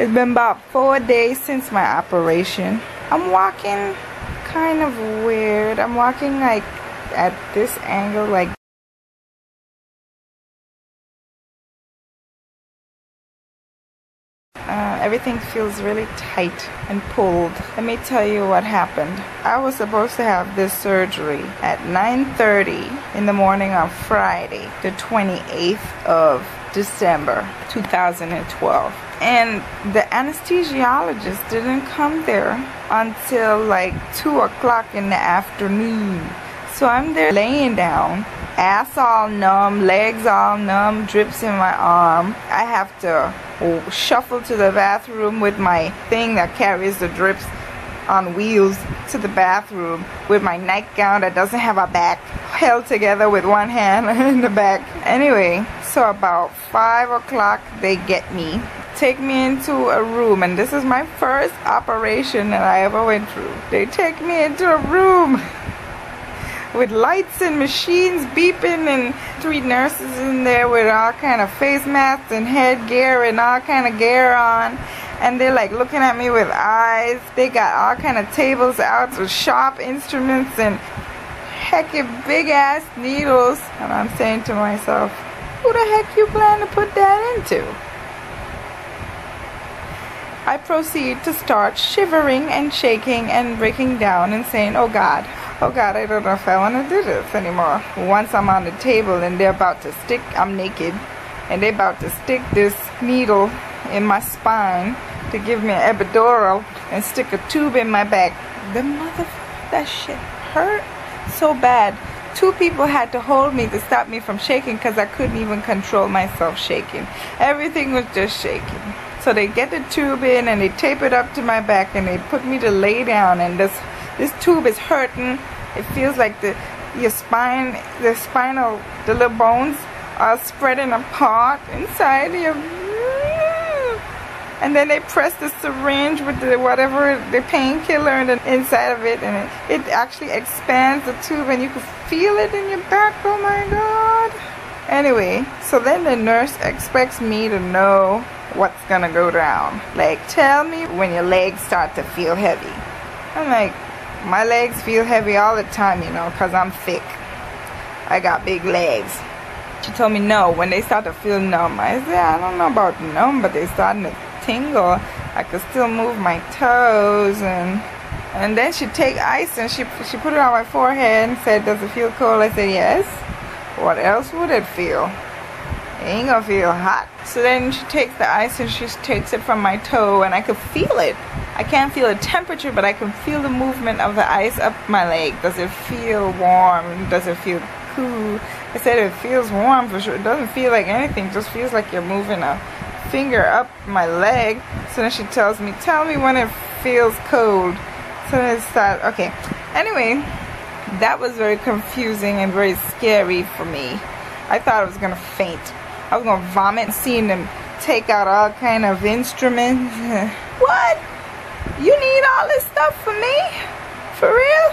It's been about 4 days since my operation. I'm walking kind of weird. I'm walking like at this angle, like everything feels really tight and pulled. Let me tell you what happened. I was supposed to have this surgery at 9:30 in the morning on Friday, the 28th of December 2012. And the anesthesiologist didn't come there until like 2 o'clock in the afternoon. So I'm there laying down, ass all numb, legs all numb, drips in my arm. I have to shuffle to the bathroom with my thing that carries the drips on wheels to the bathroom with my nightgown that doesn't have a back, held together with one hand in the back. Anyway, so about 5 o'clock they get me, take me into a room, and this is my first operation that I ever went through. They take me into a room with lights and machines beeping, and 3 nurses in there with all kind of face masks and headgear and all kind of gear on, and they're like looking at me with eyes. They got all kind of tables out with sharp instruments and hecky big ass needles, and I'm saying to myself, who the heck you plan to put that into? I proceed to start shivering and shaking and breaking down and saying, oh God, I don't know if I want to do this anymore. Once I'm on the table and they're about to stick, I'm naked, and they're about to stick this needle in my spine to give me an epidural and stick a tube in my back. The motherfucker, that shit hurt so bad. 2 people had to hold me to stop me from shaking because I couldn't even control myself shaking. Everything was just shaking. So they get the tube in and they tape it up to my back and they put me to lay down, and this tube is hurting. It feels like your spine, the little bones are spreading apart inside you. And then they press the syringe with the painkiller and the inside of it, and it actually expands the tube and you can feel it in your back. Oh my God. Anyway, so then the nurse expects me to know what's gonna go down. Like, tell me when your legs start to feel heavy. I'm like, my legs feel heavy all the time, you know, because I'm thick. I got big legs. She told me no, when they start to feel numb. I said, I don't know about numb, but they starting to tingle. I could still move my toes, and then she take ice and she put it on my forehead and said, does it feel cold? I said, yes. What else would it feel? It ain't gonna feel hot. So then she takes the ice and she takes it from my toe, and I could feel it. I can't feel the temperature, but I can feel the movement of the ice up my leg. Does it feel warm? Does it feel cool? I said it feels warm for sure. It doesn't feel like anything. It just feels like you're moving a finger up my leg. So then she tells me, tell me when it feels cold. So then it starts, okay. Anyway, that was very confusing and very scary for me. I thought I was gonna faint. I was gonna vomit, seeing them take out all kind of instruments. What? You need all this stuff for me? For real?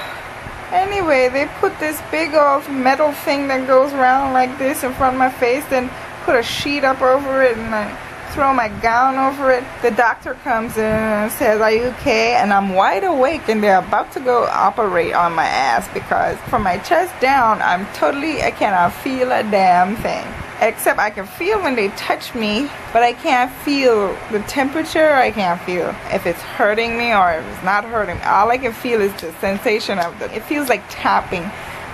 Anyway, they put this big old metal thing that goes around like this in front of my face, then put a sheet up over it, and I throw my gown over it. The doctor comes in and says, are you okay? And I'm wide awake, and they're about to go operate on my ass, because from my chest down, I cannot feel a damn thing. Except I can feel when they touch me, but I can't feel the temperature. I can't feel if it's hurting me or if it's not hurting. All I can feel is the sensation of it feels like tapping.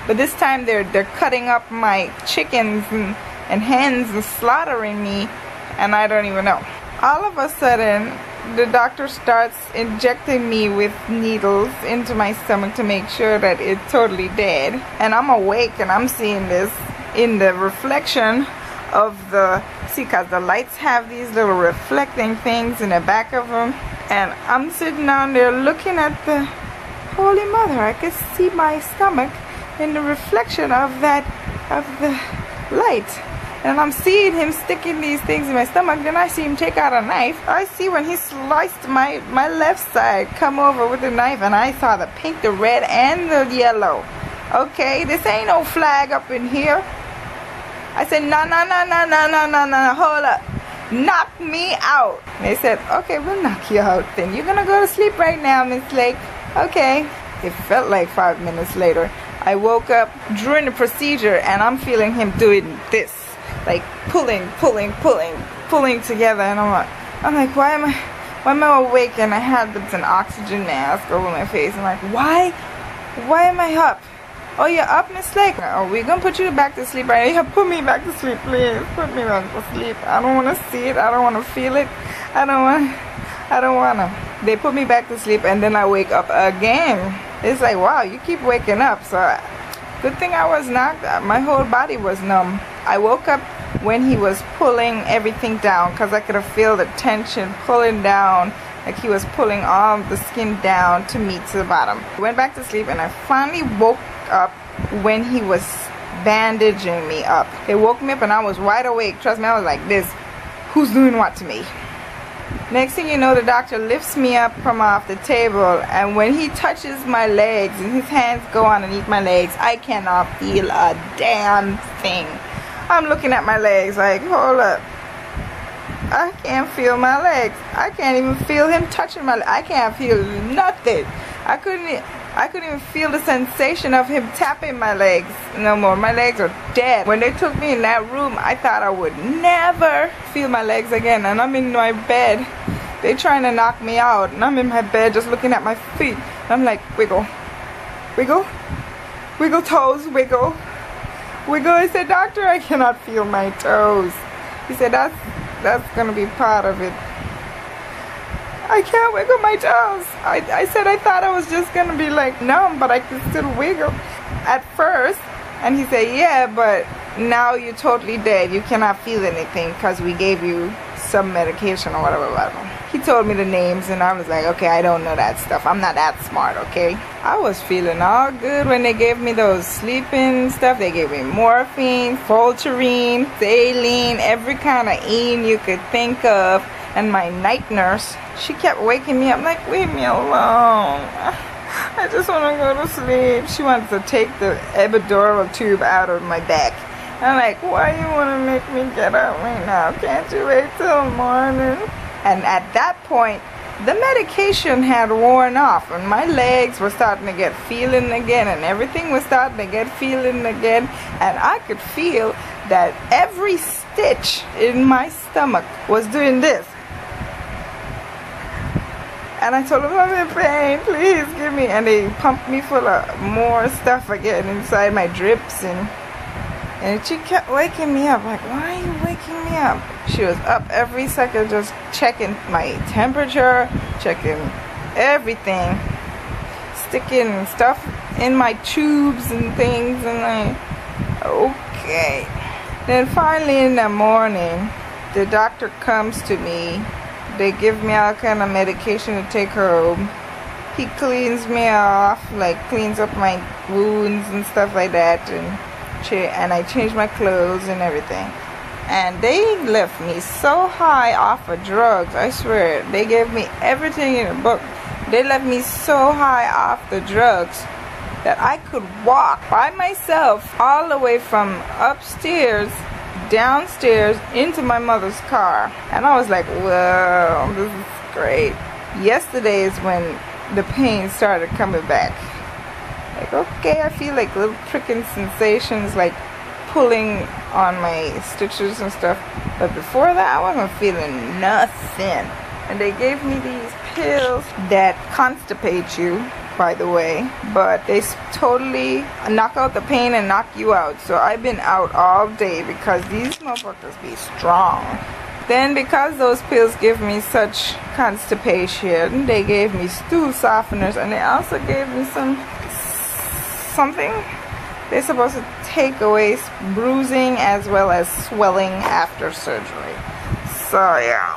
But this time they're cutting up my chickens and hens and slaughtering me, and I don't even know. All of a sudden, the doctor starts injecting me with needles into my stomach to make sure that it's totally dead. And I'm awake and I'm seeing this in the reflection of because the lights have these little reflecting things in the back of them, and I'm sitting down there looking at the Holy Mother. I could see my stomach in the reflection of the light, and I'm seeing him sticking these things in my stomach. Then I see him take out a knife. I see when he sliced my left side, come over with the knife, and I saw the pink, the red, and the yellow. Okay, this ain't no flag up in here. I said, no, hold up. knocked me out. They said, okay, we'll knock you out then. You're gonna go to sleep right now, Miss Lake. Okay. It felt like 5 minutes later. I woke up during the procedure and I'm feeling him doing this. Like pulling together, and I'm like, why am I awake? And I had an oxygen mask over my face. I'm like, why am I up? Oh, you're up, Miss Lake. Oh, we're gonna put you back to sleep right now. Yeah, put me back to sleep, please. Put me back to sleep. I don't want to see it. I don't want to feel it. I don't want to. They put me back to sleep, and then I wake up again. It's like, wow, you keep waking up. So good thing I was knocked out. My whole body was numb. I woke up when he was pulling everything down, because I could have feel the tension pulling down, like he was pulling all the skin down to meet to the bottom. I went back to sleep, and I finally woke up when he was bandaging me up. They woke me up and I was wide awake. Trust me, I was like this. Who's doing what to me? Next thing you know, the doctor lifts me up from off the table, and when he touches my legs and his hands go underneath my legs, I cannot feel a damn thing. I'm looking at my legs like, hold up. I can't feel my legs. I can't even feel him touching my legs. I can't feel nothing. I couldn't even feel the sensation of him tapping my legs no more. My legs are dead. When they took me in that room, I thought I would never feel my legs again. And I'm in my bed. They're trying to knock me out. And I'm in my bed just looking at my feet. I'm like, wiggle. Wiggle. Wiggle toes. Wiggle. Wiggle. I said, doctor, I cannot feel my toes. He said, that's going to be part of it. I can't wiggle my toes. I said I thought I was just going to be like numb, but I could still wiggle at first. And he said, yeah, but now you're totally dead. You cannot feel anything because we gave you some medication or whatever. He told me the names, and I was like, okay, I don't know that stuff. I'm not that smart, okay? I was feeling all good when they gave me those sleeping stuff. They gave me morphine, Voltarine, saline, every kind of ENE you could think of. And my night nurse, she kept waking me up like, leave me alone. I just want to go to sleep. She wanted to take the epidural tube out of my back. I'm like, why you want to make me get up right now? Can't you wait till morning? And at that point, the medication had worn off, and my legs were starting to get feeling again, and everything was starting to get feeling again, and I could feel that every stitch in my stomach was doing this. And I told them, I'm in pain, please give me. And they pumped me full of more stuff again inside my drips. And she kept waking me up. Like, why are you waking me up? She was up every second just checking my temperature, checking everything, sticking stuff in my tubes and things. And like, okay. Then finally in the morning, the doctor comes to me. They give me all kind of medication to take home. He cleans me off, like cleans up my wounds and stuff like that, and I change my clothes and everything. And they left me so high off of drugs, I swear. They gave me everything in the book. They left me so high off the drugs that I could walk by myself all the way from upstairs downstairs into my mother's car. And I was like, whoa, this is great. Yesterday is when the pain started coming back. Like, okay, I feel like little pricking sensations, like pulling on my stitches and stuff. But before that, I wasn't feeling nothing. And they gave me these pills that constipate you, by the way, but they totally knock out the pain and knock you out. So I've been out all day because these motherfuckers be strong. Then because those pills give me such constipation, they gave me stool softeners, and they also gave me something they're supposed to take away bruising as well as swelling after surgery. So yeah,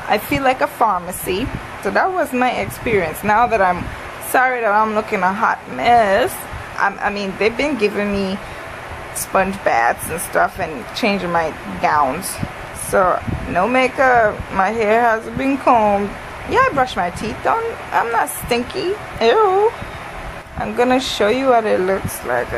I feel like a pharmacy. So that was my experience. Now that I'm sorry that I'm looking a hot mess. I mean, they've been giving me sponge baths and stuff and changing my gowns. So no makeup, my hair hasn't been combed. Yeah, I brush my teeth. I'm not stinky. Ew. I'm gonna show you what it looks like.